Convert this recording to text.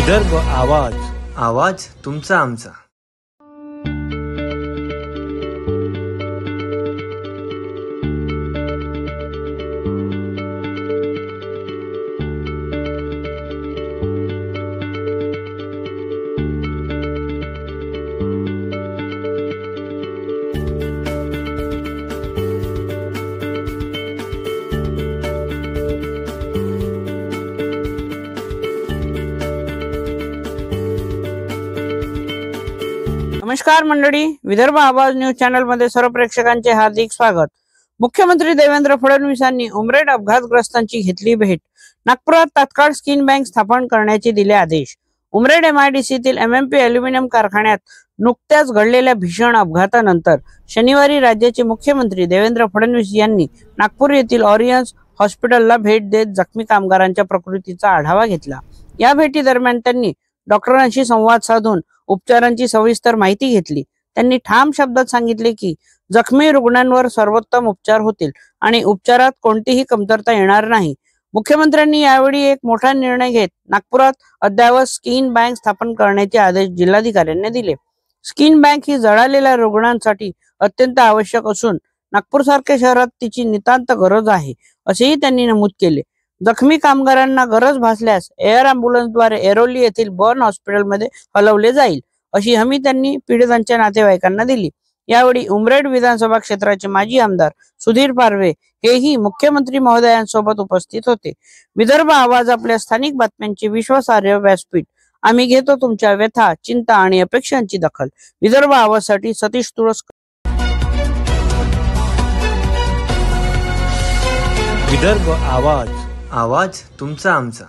विदर्भ आवाज, आवाज तुमचा आमचा। नमस्कार मंडळी, विदर्भ आवाज न्यूज चॅनल मध्ये सर्व प्रेक्षकांचे हार्दिक स्वागत। मुख्यमंत्री देवेंद्र फडणवीसांनी उमरेड अपघातग्रस्तांची घेतली भेट। नागपुरात तात्काळ स्किन बँक स्थापन करण्याचे दिले आदेश। उमरेड MIDCतील MMP ॲल्युमिनियम कारखान्यात नुकत्याच घडलेल्या भीषण अपघातानंतर शनिवारी राज्याचे मुख्यमंत्री देवेंद्र फडणवीस यांनी नागपूर येथील ऑरियन्स हॉस्पिटलला भेट देत जखमी कामगारांच्या प्रकृतीचा आढावा घेतला। या भेटी दरम्यान त्यांनी डॉक्टरांशी संवाद साधून उपचारांची सविस्तर माहिती घेतली। त्यांनी ठाम शब्दात सांगितले की जखमी रुग्णांवर सर्वोत्तम उपचार होतील आणि उपचारात कोणतीही कमतरता येणार नाही। मुख्यमंत्र्यांनी यावेळी एक मोठा निर्णय घेत नागपुरात अद्ययावत स्किन बँक स्थापन करण्याचे आदेश जिल्हाधिकाऱ्यांनी दिले। स्किन बँक ही जळालेल्या रुग्णांसाठी अत्यंत आवश्यक असून नागपूरसारख्या शहरात तिची नितांत गरज आहे, असेही त्यांनी नमूद केले। जखमी कामगारांना गरज भासल्यास एअर अँब्युलन्सद्वारे ऐरोली येथील बर्न हॉस्पिटलमध्ये हलवले जाईल, अशी हमी त्यांनी पीडितांच्या नातेवाईकांना दिली। यावेळी उमरेड विधानसभा क्षेत्राचे माजी आमदार सुधीर पारवे हेही मुख्यमंत्री महोदयांसोबत उपस्थित होते। विदर्भ आवाज आपल्या स्थानिक बातम्यांचे विश्वासार्ह व्यासपीठ। आम्ही घेतो तुमच्या व्यथा, चिंता आणि अपेक्षांची दखल। विदर्भ आवाजसाठी सतीश तुळसकर। विदर्भ आवाज, आवाज तुमचा आमचा।